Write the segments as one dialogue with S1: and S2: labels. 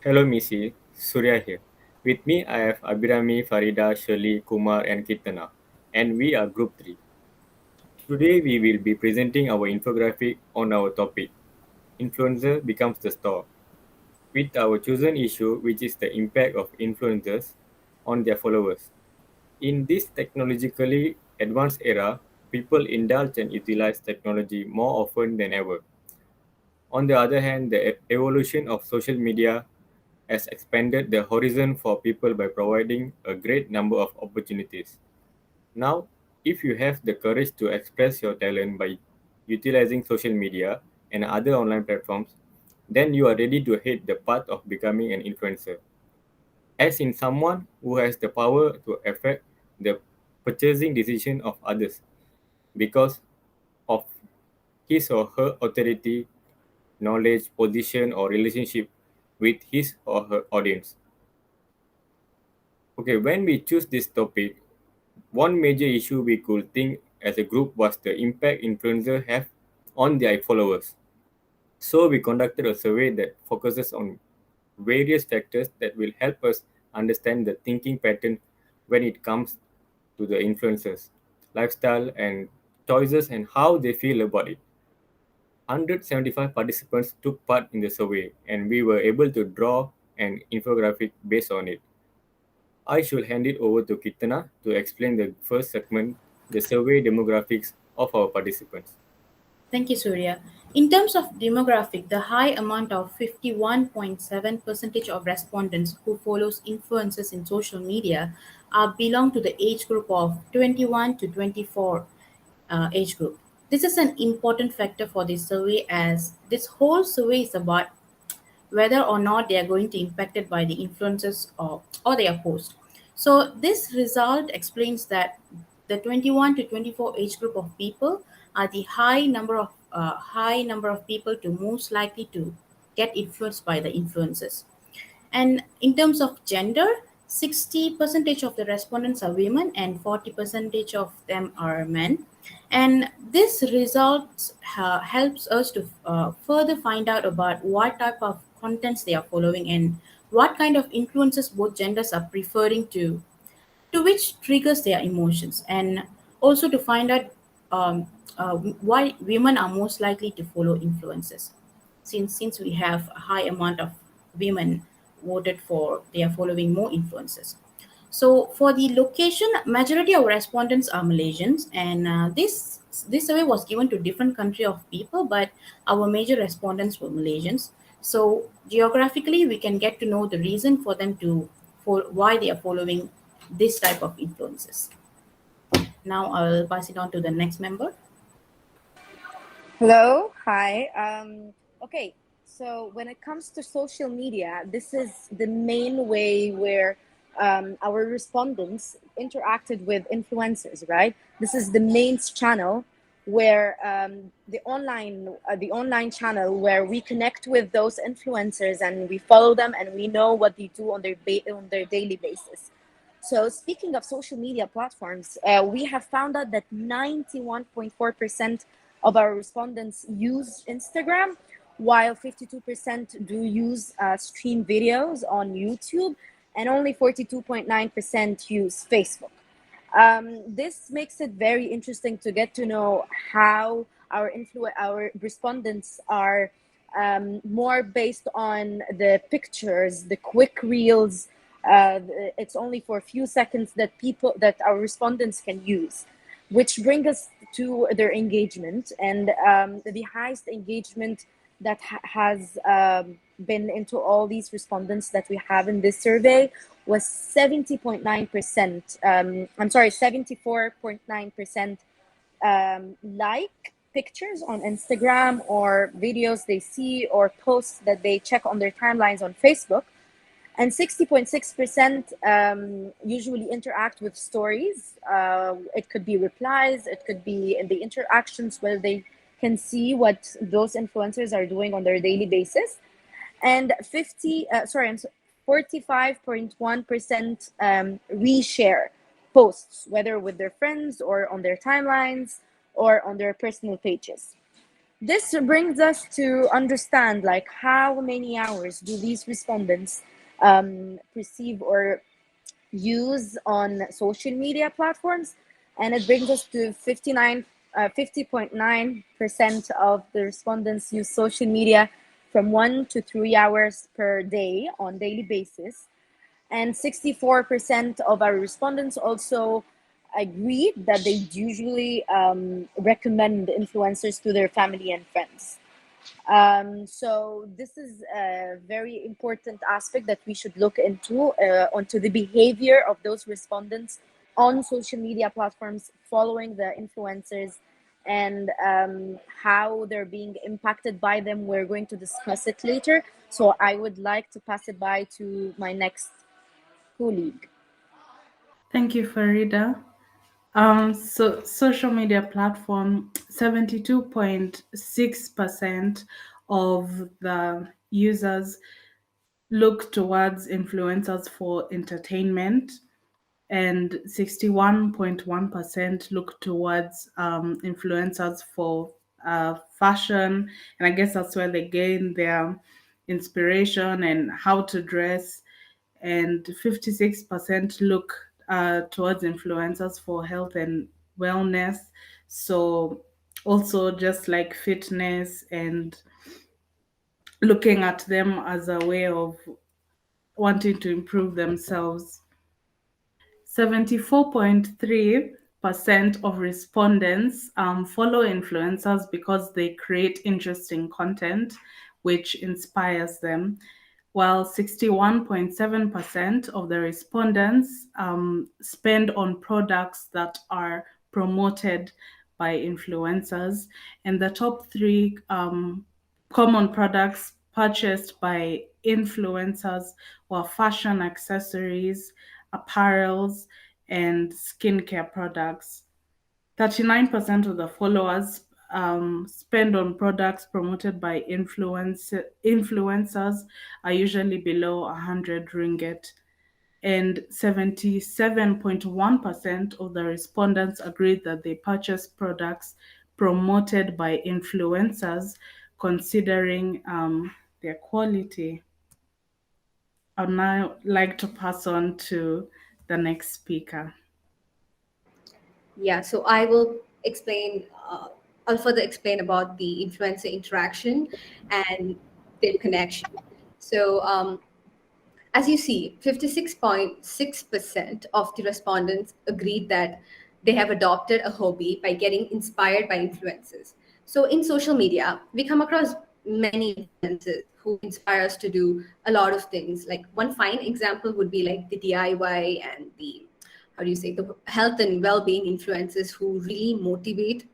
S1: Hello, Missy. Surya here. With me, I have Abhirami, Farida, Shirley, Kumar, and Keertthana, and we are Group 3. Today, we will be presenting our infographic on our topic Influencer becomes the star, with our chosen issue, which is the impact of influencers on their followers. In this technologically advanced era, people indulge and utilize technology more often than ever. On the other hand, the evolution of social media has expanded the horizon for people by providing a great number of opportunities. Now, if you have the courage to express your talent by utilizing social media and other online platforms, then you are ready to hit the path of becoming an influencer. As in someone who has the power to affect the purchasing decision of others because of his or her authority, knowledge, position, or relationship with his or her audience. Okay, when we choose this topic, one major issue we could think as a group was the impact influencers have on their followers. So we conducted a survey that focuses on various factors that will help us understand the thinking pattern when it comes to the influencers, lifestyle and choices and how they feel about it. 175 participants took part in the survey and we were able to draw an infographic based on it. I should hand it over to Kitana to explain the first segment, the survey demographics of our participants.
S2: Thank you, Surya. In terms of demographic, the high amount of 51.7% of respondents who follows influencers in social media belong to the age group of 21 to 24 age group. This is an important factor for this survey as this whole survey is about whether or not they are going to impacted by the influences or their post. So this result explains that the 21 to 24 age group of people are the high number of people to most likely to get influenced by the influences. And in terms of gender, 60 percentage of the respondents are women and 40 percentage of them are men. And this result helps us to further find out about what type of contents they are following and what kind of influences both genders are preferring to which triggers their emotions, and also to find out um, why women are most likely to follow influences, since we have a high amount of women voted for they are following more influences. So for the location, majority of respondents are Malaysians, and this survey was given to different country of people, but our major respondents were Malaysians. So geographically, we can get to know the reason for them to for why they are following this type of influences. Now I'll pass it on to the next member.
S3: Hello, hi. Okay, so when it comes to social media, this is the main way where our respondents interacted with influencers, right? This is the main channel where the online channel where we connect with those influencers and we follow them and we know what they do on their daily basis. So speaking of social media platforms, we have found out that 91.4% of our respondents use Instagram, while 52% do use stream videos on YouTube, and only 42.9% use Facebook. This makes it very interesting to get to know how our respondents are more based on the pictures, the quick reels. It's only for a few seconds that our respondents can use, which bring us to their engagement, and the highest engagement that has been into all these respondents that we have in this survey was 70.9%. I'm sorry, 74.9% like pictures on Instagram or videos they see or posts that they check on their timelines on Facebook. And 60.6% usually interact with stories. It could be replies, it could be in the interactions where they can see what those influencers are doing on their daily basis. And 45.1% reshare posts, whether with their friends or on their timelines or on their personal pages. This brings us to understand like how many hours do these respondents perceive or use on social media platforms, and it brings us to 50.9% of the respondents use social media from 1 to 3 hours per day on daily basis, and 64% of our respondents also agreed that they usually recommend influencers to their family and friends. So this is a very important aspect that we should look into onto the behavior of those respondents on social media platforms following the influencers, and how they're being impacted by them. We're going to discuss it later. So I would like to pass it by to my next colleague.
S4: Thank you, Farida. So social media platform, 72.6% of the users look towards influencers for entertainment, and 61.1% look towards influencers for fashion. And I guess that's where they gain their inspiration and how to dress. And 56% look towards influencers for health and wellness. So, also just like fitness and looking at them as a way of wanting to improve themselves. 74.3% of respondents follow influencers because they create interesting content which inspires them, while 61.7% of the respondents spend on products that are promoted by influencers. And the top three common products purchased by influencers were fashion accessories, apparels, and skincare products. 39% of the followers spend on products promoted by influencers are usually below 100 ringgit. And 77.1% of the respondents agreed that they purchase products promoted by influencers, considering their quality. I'd now like to pass on to the next speaker.
S5: Yeah, so I will explain, I'll further explain about the influencer interaction and their connection. So, as you see, 56.6% of the respondents agreed that they have adopted a hobby by getting inspired by influencers. So, in social media, we come across many influencers who inspire us to do a lot of things. Like one fine example would be like the DIY and the, how do you say, the health and well-being influencers who really motivate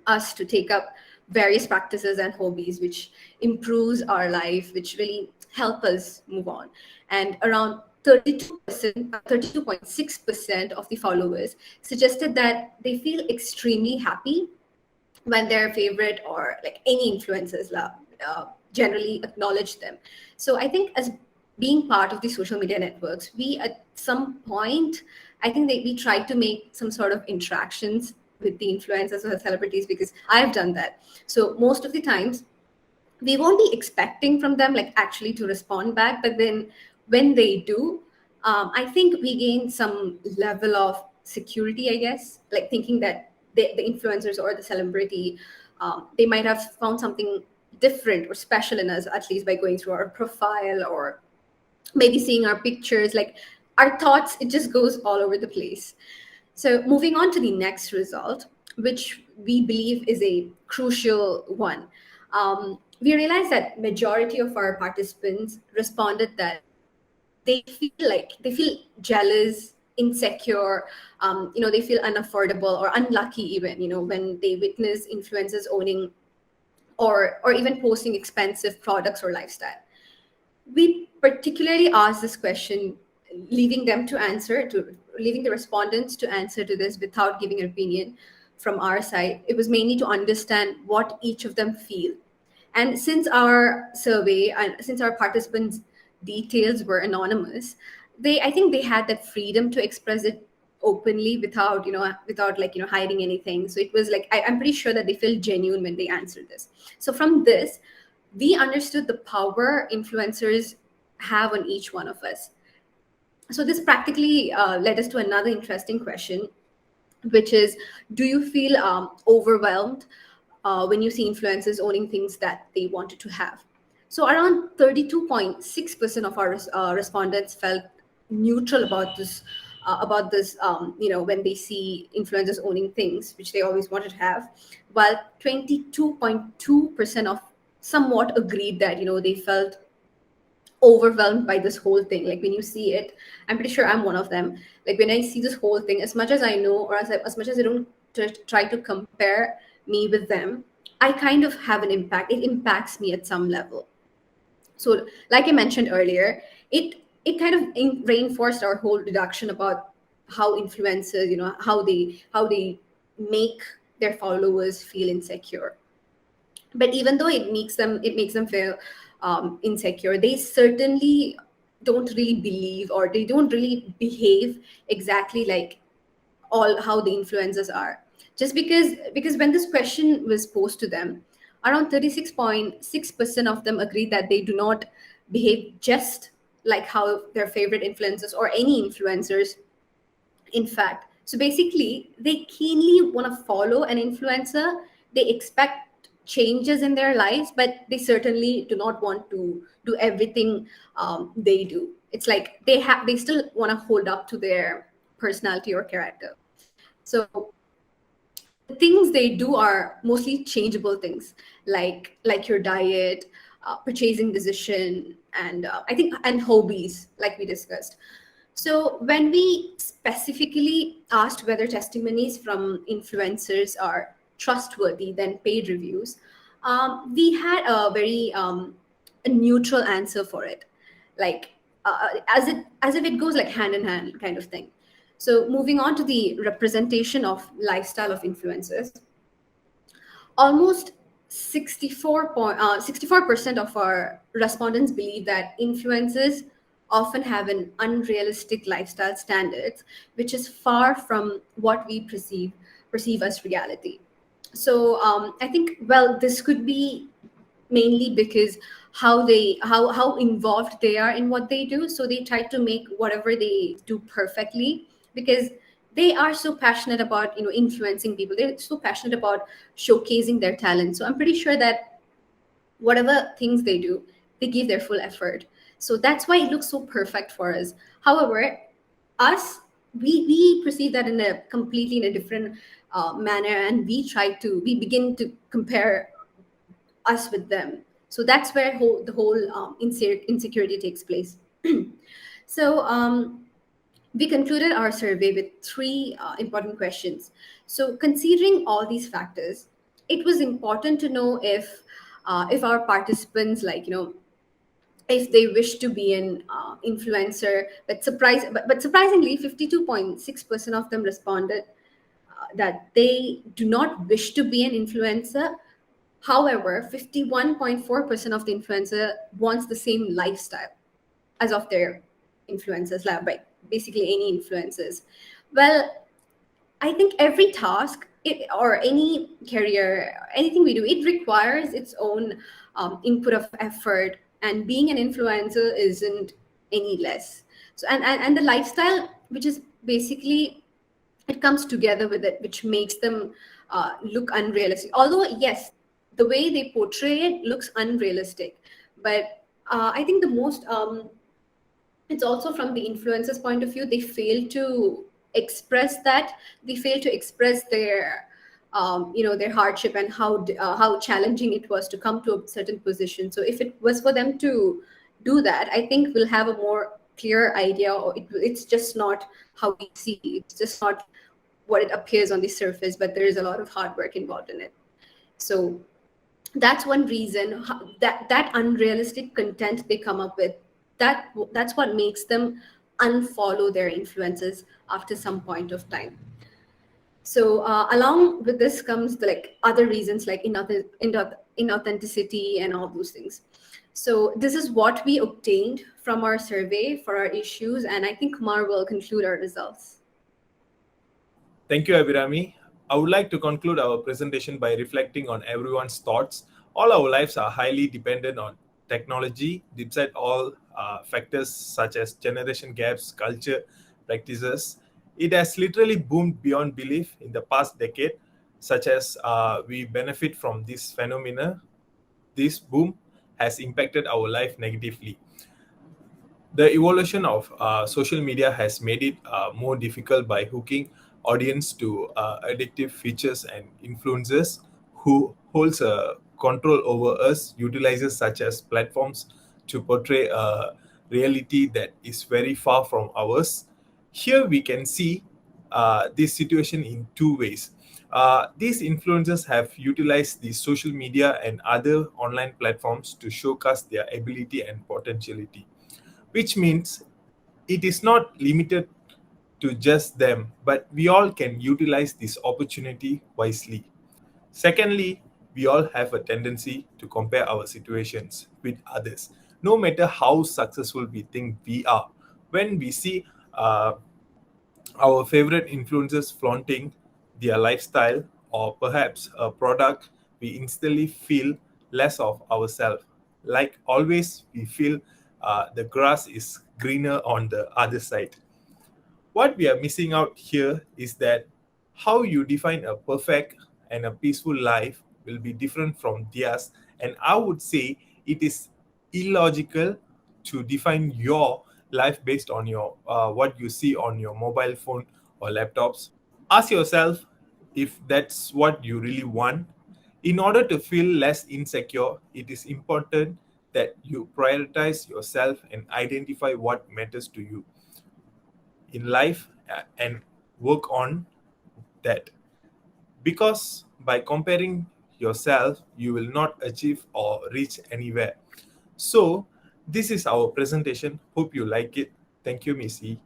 S5: us to take up various practices and hobbies which improves our life, which really help us move on. And around 32%, 32.6% of the followers suggested that they feel extremely happy when their favorite or like any influencers generally acknowledge them. So I think as being part of the social media networks, we at some point, I think that we try to make some sort of interactions with the influencers or the celebrities, because I've done that. So most of the times we won't be expecting from them like actually to respond back, but then when they do, I think we gain some level of security, I guess, like thinking that the influencers or the celebrity, they might have found something different or special in us, at least by going through our profile or maybe seeing our pictures. Like our thoughts, it just goes all over the place. So moving on to the next result, which we believe is a crucial one, we realized that majority of our participants responded that they feel jealous, insecure, they feel unaffordable or unlucky even, when they witness influencers owning or even posting expensive products or lifestyle. We particularly asked this question, leaving the respondents to answer to this without giving an opinion from our side. It was mainly to understand what each of them feel. And since our survey and since our participants' details were anonymous, I think they had that freedom to express it openly without like hiding anything. So it was like I'm pretty sure that they felt genuine when they answered this. So from this, we understood the power influencers have on each one of us. So this practically led us to another interesting question, which is, do you feel overwhelmed when you see influencers owning things that they wanted to have? So around 32.6% of our respondents felt neutral about this when they see influencers owning things which they always wanted to have, while 22.2% of somewhat agreed that they felt overwhelmed by this whole thing. Like when you see it, I'm pretty sure I'm one of them. Like when I see this whole thing, as much as I know, or as much as I don't try to compare me with them, I kind of have an impact. It impacts me at some level. So like I mentioned earlier, it kind of reinforced our whole deduction about how influencers, how they make their followers feel insecure. But even though it makes them feel insecure, they certainly don't really believe, or they don't really behave exactly like all how the influencers are. Just because when this question was posed to them, around 36.6% of them agreed that they do not behave just like how their favorite influencers or any influencers, in fact. So basically, they keenly want to follow an influencer. They expect changes in their lives, but they certainly do not want to do everything they do. It's like they still want to hold up to their personality or character. So the things they do are mostly changeable things, like your diet, purchasing decision, and I think and hobbies, like we discussed. So when we specifically asked whether testimonies from influencers are trustworthy than paid reviews, we had a very a neutral answer for it, like as if it goes like hand in hand kind of thing. So moving on to the representation of lifestyle of influencers, almost 64% of our respondents believe that influencers often have an unrealistic lifestyle standards, which is far from what we perceive as reality. So I think, well, this could be mainly because how involved they are in what they do. So they try to make whatever they do perfectly, because they are so passionate about influencing people. They're so passionate about showcasing their talent. So I'm pretty sure that whatever things they do, they give their full effort. So that's why it looks so perfect for us. However, us, we perceive that in a completely in a different manner, and we begin to compare us with them. So that's where the whole insecurity takes place. So we concluded our survey with three important questions. So considering all these factors, it was important to know if our participants, like if they wish to be an influencer. But surprisingly, 52.6% of them responded that they do not wish to be an influencer. However, 51.4% of the influencer wants the same lifestyle as of their influencers, like basically any influencers. Well, I think every task or any career, anything we do, it requires its own input of effort, and being an influencer isn't any less. So and the lifestyle, which is basically, it comes together with it, which makes them look unrealistic. Although yes, the way they portray it looks unrealistic, but I think the most it's also from the influencers' point of view. They fail to express that. They fail to express their their hardship and how challenging it was to come to a certain position. So if it was for them to do that, I think we'll have a more clear idea, or it's just not how we see. It's just not what it appears on the surface, but there is a lot of hard work involved in it. So that's one reason, that unrealistic content they come up with, that's what makes them unfollow their influences after some point of time. So along with this comes the like other reasons, like inauthenticity and all those things. So this is what we obtained from our survey for our issues, and I think Kumar will conclude our results.
S6: Thank you, Abhirami. I would like to conclude our presentation by reflecting on everyone's thoughts. All our lives are highly dependent on technology, despite all factors such as generation gaps, culture, practices. It has literally boomed beyond belief in the past decade, such as we benefit from this phenomena. This boom has impacted our life negatively. The evolution of social media has made it more difficult by hooking audience to addictive features and influencers who holds a control over us utilizes such as platforms to portray a reality that is very far from ours. Here we can see this situation in two ways. These influencers have utilized the social media and other online platforms to showcase their ability and potentiality, which means it is not limited to just them, but we all can utilize this opportunity wisely. Secondly, we all have a tendency to compare our situations with others, no matter how successful we think we are. When we see our favorite influencers flaunting their lifestyle or perhaps a product, we instantly feel less of ourselves. Like always, we feel the grass is greener on the other side. What we are missing out here is that how you define a perfect and a peaceful life will be different from theirs. And I would say it is illogical to define your life based on your what you see on your mobile phone or laptops. Ask yourself if that's what you really want. In order to feel less insecure, it is important that you prioritize yourself and identify what matters to you in life and work on that. Because by comparing yourself, you will not achieve or reach anywhere. So, this is our presentation. Hope you like it. Thank you, Missy.